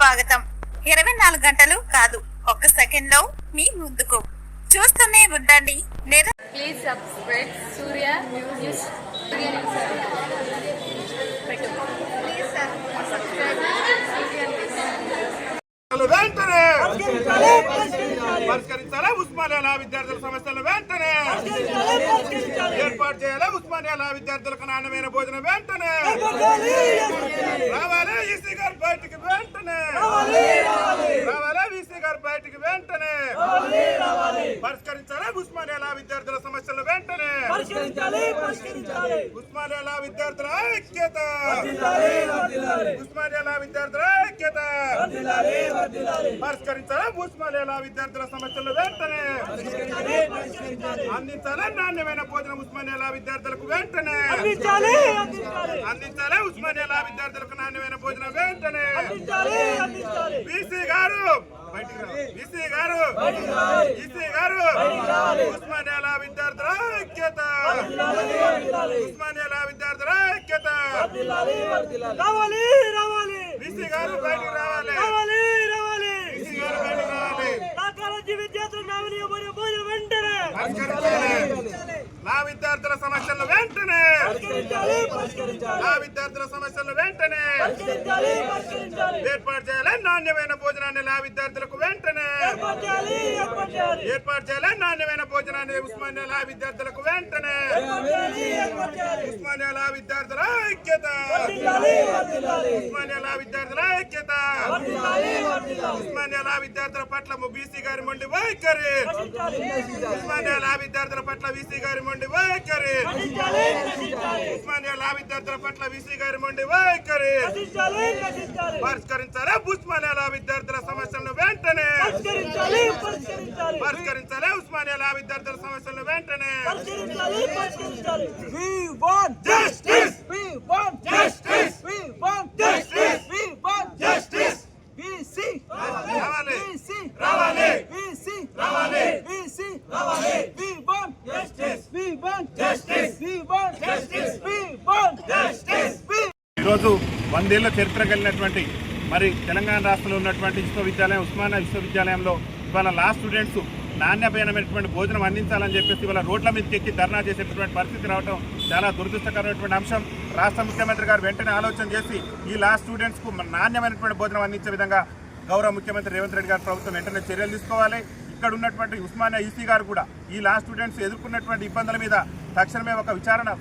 స్వాగతం. 24 గంటలు కాదు, ఒక్క సెకండ్ లో మీ ముందుకు. చూస్తూనే ఉండండి. Please subscribe Surya news. వెంటనే పరిష్కరించాలా ఉస్మానియా విద్యార్థుల సమస్యలు వెంటనే ఏర్పాటు చేయాలా ఉస్మానియా విద్యార్థులకు నాణ్యమైన భోజనం వెంటనే రావాలి ఈసీ గారు బయటికి వెంటనే రావాలి ఈసీ గారు బయటికి వెంటనే పరిష్కరించాలా ఉస్మానియా విద్యార్థుల సమస్యలు వెంటనే ఉస్మానియా విద్యార్థుల ఐక్యత ఉస్మానియా విద్యార్థుల ఐక్యత పరిష్కరించాలా ఉస్మానియా విద్యార్థుల సమస్యలు వెంటనే అందించాలా నాణ్యమైన భోజనం ఉస్మానియా విద్యార్థులకు వెంటనే అందించాలా ఉస్మానియా విద్యార్థులకు నాణ్యమైన భోజనం వెంటనే బీసీ గారు ఈసీ గారు ఉస్మానియా విద్యార్థుల ఐక్యత ఉస్మానియా విద్యార్థుల ఐక్యత బీసీ గారు బయటికి రావాలి నా విద్యార్థుల సమస్యలు వెంటనే నా విద్యార్థుల సమస్యలు వెంటనే ఏర్పాటు చేయాలి నాణ్యమైన భోజనాన్ని నా విద్యార్థులకు వెంటనే ఏర్పాటు చేయాలి నాణ్యమైన భోజనాన్ని ఉస్మానియా విద్యార్థులకు వెంటనే ఉస్మానియా విద్యార్థుల ఐక్యత ఉస్మానియా విద్యార్థుల ఐక్యత ఉస్మానియా విద్యార్థుల పట్ల బీసీ గారి మొండి వైఖరి ఉస్మానియా విద్యార్థుల పట్ల వీసీ గారి మొండి వైఖరి ఉస్మానియా విద్యార్థుల పట్ల వీసీ గారి మొండి వైఖరి పరిష్కరించాలి ఉస్మానియా విద్యార్థుల సమస్యలను వెంటనే పరిష్కరించాలి ఉస్మానియా విద్యార్థుల సమస్యలను వెంటనే We want justice. We want justice. We want justice. We want justice. BC రావాలి రావాలి BC రావాలి BC రావాలి We want justice. We want justice. We want justice. We want justice. ఈరోజు 100 ఏళ్ల చరిత్ర కలిగినటువంటి మరి తెలంగాణ రాష్ట్రంలో ఉన్నటువంటి విశ్వవిద్యాలయం ఉస్మానియా విశ్వవిద్యాలయంలో ఇవాళ లా స్టూడెంట్స్ నాణ్యమైనటువంటి భోజనం అందించాలని చెప్పేసి ఇవాళ రోడ్ల మీదకి ఎక్కి ధర్నా చేసేటటువంటి పరిస్థితి రావడం చాలా దురదృష్టకరమైనటువంటి అంశం. రాష్ట్ర ముఖ్యమంత్రి గారు వెంటనే ఆలోచన చేసి ఈ లా స్టూడెంట్స్కు నాణ్యమైనటువంటి భోజనం అందించే విధంగా గౌరవ ముఖ్యమంత్రి రేవంత్ రెడ్డి గారు ప్రభుత్వం వెంటనే చర్యలు తీసుకోవాలి. ఇక్కడ ఉన్నటువంటి ఉస్మానియా ఈసీ గారు కూడా ఈ లా స్టూడెంట్స్ ఎదుర్కొన్నటువంటి ఇబ్బందుల మీద తక్షణమే ఒక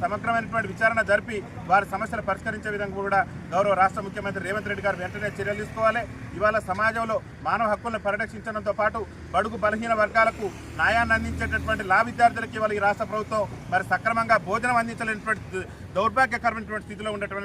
సమగ్రమైనటువంటి విచారణ జరిపి వారి సమస్యలు పరిష్కరించే విధంగా కూడా గౌరవ రాష్ట్ర ముఖ్యమంత్రి రేవంత్ రెడ్డి గారు వెంటనే చర్యలు తీసుకోవాలి. ఇవాళ సమాజంలో మానవ హక్కులను పరిరక్షించడంతో పాటు బడుగు బలహీన వర్గాలకు న్యాయాన్ని అందించేటటువంటి లా విద్యార్థులకు ఇవాళ ఈ రాష్ట్ర ప్రభుత్వం మరి సక్రమంగా భోజనం అందించలేనటువంటి దౌర్భాగ్యకరమైనటువంటి స్థితిలో ఉండటం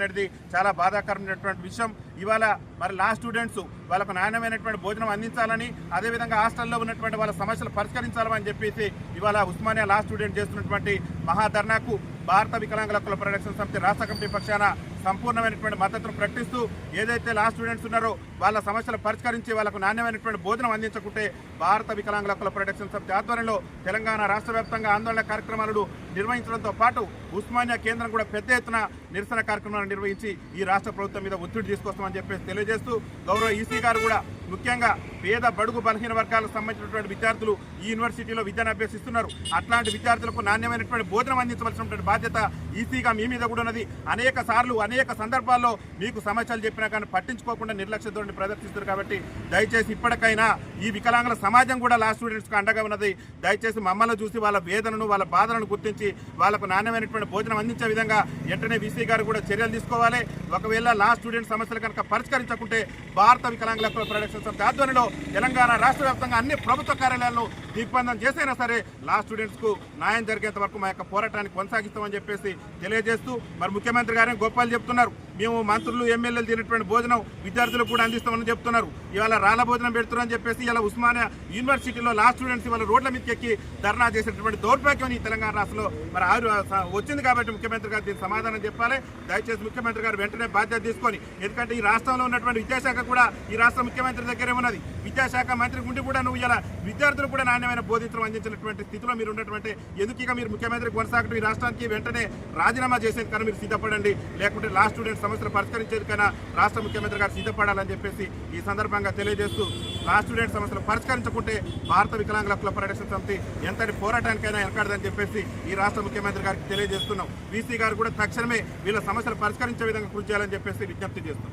చాలా బాధాకరమైనటువంటి విషయం. ఇవాళ మరి లా స్టూడెంట్స్ వాళ్ళకు నాణ్యమైనటువంటి భోజనం అందించాలని, అదేవిధంగా హాస్టల్లో ఉన్నటువంటి వాళ్ళ సమస్యలు పరిష్కరించాలని చెప్పేసి ఇవాళ ఉస్మానియా లా స్టూడెంట్ చేస్తున్నటువంటి మహాధర్నాకు భారత వికలాంగుల హక్కుల పరిరక్షణ సమితి రాష్ట్ర కమిటీ పక్షాన సంపూర్ణమైనటువంటి మద్దతును ప్రకటిస్తూ ఏదైతే లా స్టూడెంట్స్ ఉన్నారో వాళ్ళ సమస్యలు పరిష్కరించి వాళ్ళకు నాణ్యమైనటువంటి భోజనం అందించకుంటే భారత వికలాంగుల హక్కుల పరిరక్షణ సమితి ఆధ్వర్యంలో తెలంగాణ రాష్ట్ర వ్యాప్తంగా ఆందోళన కార్యక్రమాలను నిర్వహించడంతో పాటు ఉస్మానియా కేంద్రం కూడా పెద్ద ఎత్తున నిరసన కార్యక్రమాలను నిర్వహించి ఈ రాష్ట్ర ప్రభుత్వం మీద ఒత్తిడి తీసుకొస్తామని చెప్పేసి తెలియజేస్తూ గౌరవ ఈసీ గారు కూడా ముఖ్యంగా పేద బడుగు బలహీన వర్గాలకు సంబంధించినటువంటి విద్యార్థులు ఈ యూనివర్సిటీలో విద్యను అభ్యసిస్తున్నారు. అట్లాంటి విద్యార్థులకు నాణ్యమైనటువంటి భోజనం అందించవలసినటువంటి బాధ్యత ఈసీగా మీ మీద కూడా ఉన్నది. అనేక సందర్భాల్లో మీకు సమస్యలు చెప్పినా కానీ పట్టించుకోకుండా నిర్లక్ష్య ధోరణి ప్రదర్శిస్తారు. కాబట్టి దయచేసి ఇప్పటికైనా ఈ వికలాంగుల సమాజం కూడా లా స్టూడెంట్స్కి అండగా ఉన్నది. దయచేసి మమ్మల్ని చూసి వాళ్ళ వేదనను వాళ్ళ బాధలను గుర్తించి వాళ్ళకు నాణ్యమైనటువంటి భోజనం అందించే విధంగా వెంటనే వీసీ గారు కూడా చర్యలు తీసుకోవాలి. ఒకవేళ లా స్టూడెంట్ సమస్యలు కనుక పరిష్కరించకుంటే భారత వికలాంగుల హక్కుల పరిరక్షణ సమితి ఆధ్వర్యంలో తెలంగాణ రాష్ట్ర వ్యాప్తంగా అన్ని ప్రభుత్వ కార్యాలయాలను దిగ్బంధం చేసైనా సరే లా స్టూడెంట్స్కు న్యాయం జరిగేంత వరకు మా యొక్క పోరాటాన్ని కొనసాగిస్తామని చెప్పేసి తెలియజేస్తూ మరి ముఖ్యమంత్రి గారిని గొప్పలు చెప్తున్నారు. మేము మంత్రులు ఎమ్మెల్యేలు తినేటువంటి భోజనం విద్యార్థులకు కూడా అందిస్తామని చెప్తున్నారు. ఇవాళ రాళ్ళ భోజనం పెడుతున్నారని చెప్పేసి ఇలా ఉస్మానియా యూనివర్సిటీలో లా స్టూడెంట్స్ ఇవాళ రోడ్ల మీదకి ఎక్కి ధర్నా చేసేటువంటి దౌర్భాగ్యం ఈ తెలంగాణ రాష్ట్రంలో మరి వచ్చింది. కాబట్టి ముఖ్యమంత్రి గారు దీనికి సమాధానం చెప్పాలి. దయచేసి ముఖ్యమంత్రి గారు వెంటనే బాధ్యత తీసుకొని, ఎందుకంటే ఈ రాష్ట్రంలో ఉన్నటువంటి విద్యాశాఖ కూడా ఈ రాష్ట్ర ముఖ్యమంత్రి దగ్గరే ఉన్నది. విద్యాశాఖ మంత్రి ఉండి కూడా నువ్వు ఇలా విద్యార్థులు కూడా నాణ్యమైన బోధించడం అందించినటువంటి స్థితిలో మీరు ఉన్నటువంటి ఎందుకు మీరు ముఖ్యమంత్రి కొనసాగడం ఈ రాష్ట్రానికి వెంటనే రాజీనామా చేసేందుకైనా మీరు సిద్ధపడండి, లేకుంటే లా స్టూడెంట్స్ సమస్యలు పరిష్కరించేందుకైనా రాష్ట్ర ముఖ్యమంత్రి గారు సిద్ధపడాలని చెప్పేసి ఈ సందర్భంగా తెలియజేస్తూ, లా స్టూడెంట్ సమస్యలు పరిష్కరించకుంటే భారత వికలాంగుల హక్కుల పరిరక్షణ సమితి ఎంతటి పోరాటానికైనా వెనకాడదని చెప్పేసి ఈ రాష్ట్ర ముఖ్యమంత్రి గారికి తెలియజేస్తున్నాం. వీసీ గారు కూడా తక్షణమే వీళ్ళ సమస్యలు పరిష్కరించే విధంగా కృషి చేయాలని చెప్పేసి విజ్ఞప్తి చేస్తున్నాం.